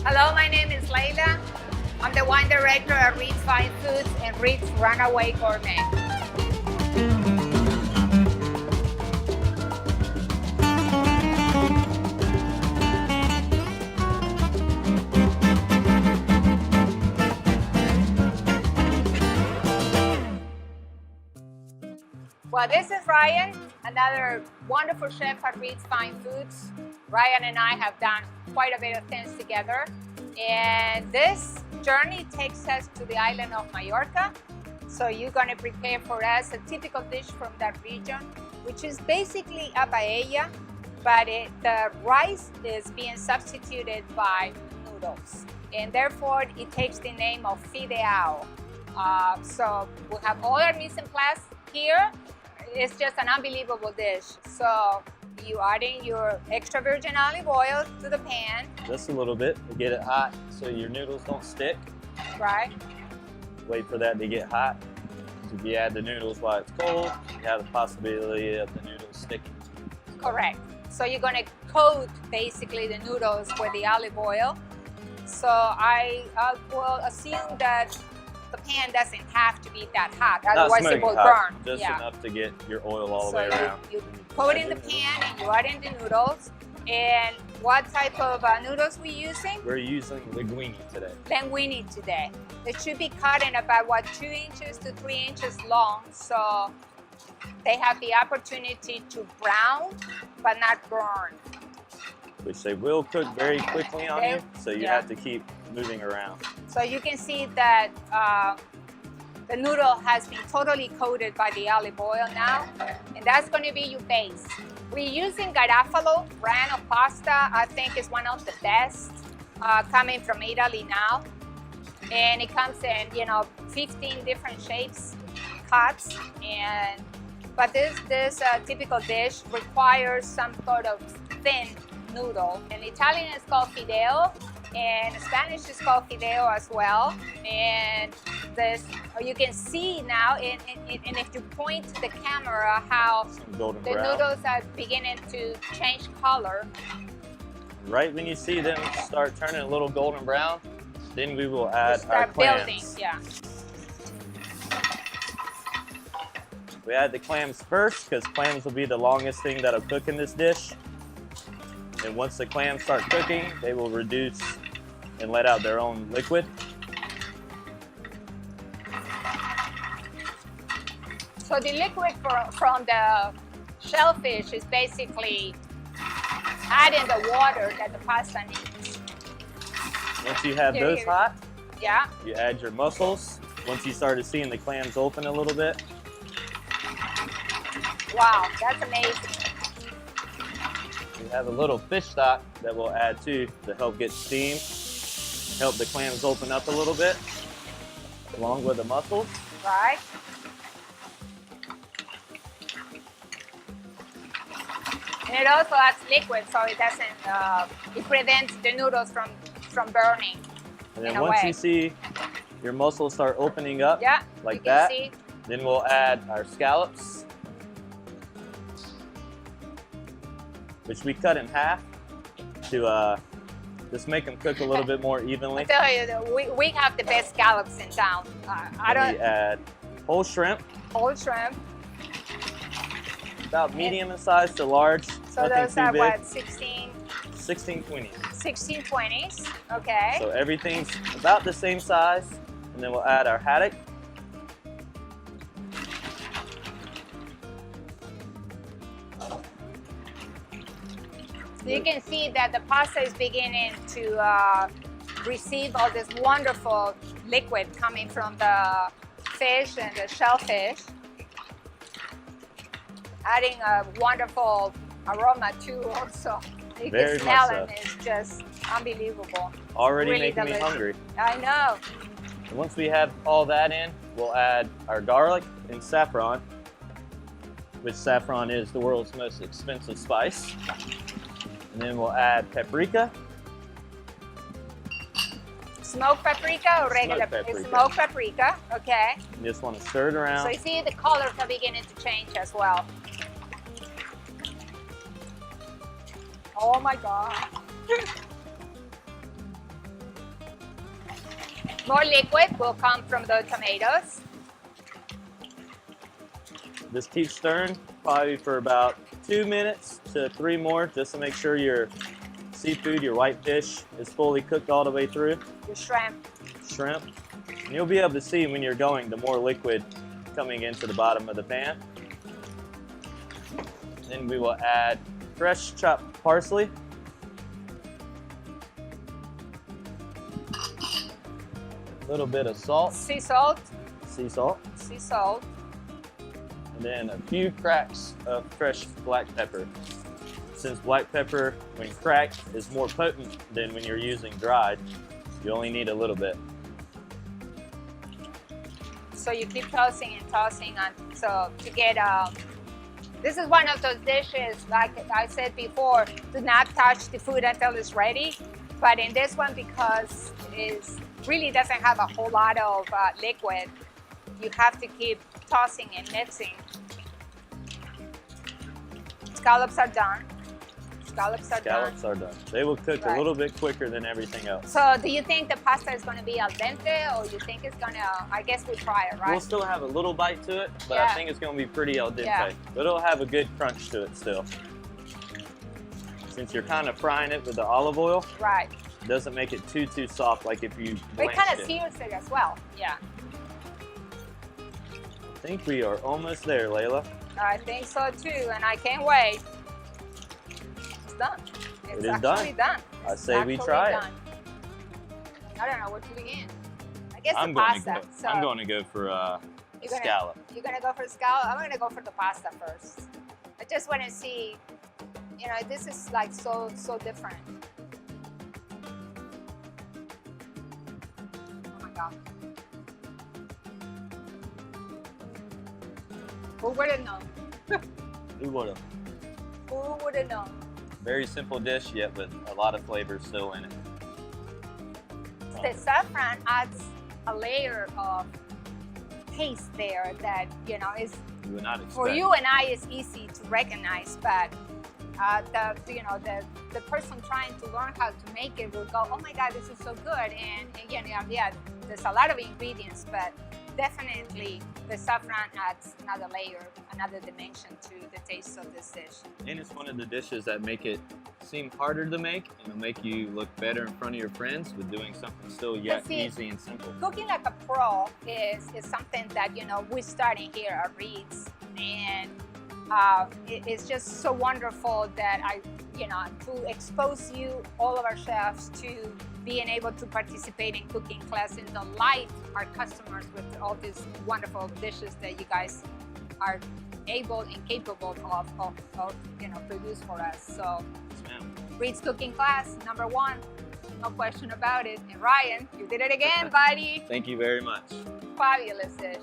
Hello, my name is Layla. I'm the wine director at Reid's Fine Foods and Reid's Runaway Gourmet. Well, this is Ryan, another wonderful chef at Reid's Fine Foods. Ryan and I have done quite a bit of things together, and this journey takes us to the island of Mallorca. So you're going to prepare for us a typical dish from that region, which is basically a paella, but the rice is being substituted by noodles, and therefore it takes the name of Fideau. So we have all our mise en place here. It's just an unbelievable dish. So you adding your extra virgin olive oil to the pan. Just a little bit to get it hot so your noodles don't stick. Right. Wait for that to get hot. So if you add the noodles while it's cold, you have the possibility of the noodles sticking. Correct. So you're going to coat basically the noodles with the olive oil. So I will assume that the pan doesn't have to be that hot, otherwise it will burn. Just enough to get your oil all the way around. You coat in the pan and you add in the noodles. And what type of noodles we using? We're using linguine today. Linguine today. It should be cut in about 2 inches to 3 inches long, so they have the opportunity to brown but not burn. Which they will cook very quickly on you, so you have to keep moving around. So you can see that the noodle has been totally coated by the olive oil now, and that's going to be your base. We're using Garofalo brand of pasta. I think is one of the best coming from Italy now, and it comes in 15 different shapes, cuts, but this typical dish requires some sort of thin noodle. In Italian it's called Fideau, and in Spanish it's called Fideau as well. And this, you can see now, and if you point to the camera, how the noodles are beginning to change color. Right when you see them start turning a little golden brown, then we will add our clams. Building, yeah. We add the clams first because clams will be the longest thing that'll cook in this dish. And once the clams start cooking, they will reduce and let out their own liquid. So the liquid from the shellfish is basically adding the water that the pasta needs. Once you have those hot, you add your mussels. Once you started seeing the clams open a little bit. Wow, that's amazing. We have a little fish stock that we'll add to help get steam, help the clams open up a little bit, along with the mussels. Right. And it also adds liquid, so it doesn't, it prevents the noodles from burning. And then once you see your mussels start opening up, like that, then we'll add our scallops, which we cut in half to just make them cook a little bit more evenly. I tell you, we have the best scallops in town. We add whole shrimp. Whole shrimp. About medium in size to large. So those are what, 16? 1620s. 1620s, okay. So everything's about the same size. And then we'll add our haddock. So you can see that the pasta is beginning to receive all this wonderful liquid coming from the fish and the shellfish, adding a wonderful aroma too also. You can smell it, it's just unbelievable. Already really making delicious. me hungry. I know. And once we have all that in, we'll add our garlic and saffron, which saffron is the world's most expensive spice. And then we'll add paprika. Smoked paprika or regular? Smoked paprika, okay. You just want to stir it around. So you see the colors are beginning to change as well. Oh my God. More liquid will come from the tomatoes. Just keep stirring, probably for about 2 minutes to 3 more, just to make sure your seafood, your white fish, is fully cooked all the way through. The shrimp. Shrimp. And you'll be able to see when you're going, the more liquid coming into the bottom of the pan. Then we will add fresh chopped parsley. A little bit of salt. Sea salt. Sea salt. Sea salt. And then a few cracks of fresh black pepper. Since black pepper, when cracked, is more potent than when you're using dried, you only need a little bit. So you keep tossing and tossing, and so to get this is one of those dishes, like I said before, do not touch the food until it's ready. But in this one, because it really doesn't have a whole lot of liquid, you have to keep tossing and mixing. Scallops are done. Scallops are done. They will cook a little bit quicker than everything else. So do you think the pasta is going to be al dente, or you think it's going to, I guess we'll try it, right? We'll still have a little bite to it, but I think it's going to be pretty al dente. Yeah. But it'll have a good crunch to it still. Since you're kind of frying it with the olive oil, right, it doesn't make it too soft like if you blanched it kind of sears it as well. Yeah. I think we are almost there, Layla. I think so too, and I can't wait. It's done. It's actually done. I say we try it. I don't know what to begin. I guess I'm the pasta. I'm going to go for scallop. You're going to go for scallop? I'm going to go for the pasta first. I just want to see, you know, this is like so different. Oh my God. Who would have known? Who would have? Who would have known? Very simple dish, yet with a lot of flavor still in it. The saffron adds a layer of taste there that, you know, is you would not expect. For you and I, it's easy to recognize, but the person trying to learn how to make it will go, oh my God, this is so good. And again, yeah, there's a lot of ingredients, but definitely the saffron adds another layer, another dimension to the taste of this dish. And it's one of the dishes that make it seem harder to make, and it'll make you look better in front of your friends with doing something still yet easy and simple. Cooking like a pro is something that, you know, we're starting here at Reid's, and it's just so wonderful that to expose you, all of our chefs, to being able to participate in cooking class and delight our customers with all these wonderful dishes that you guys are able and capable of produce for us. So Reid's cooking class, #1, no question about it. And Ryan, you did it again, buddy. Thank you very much. Fabulous dish.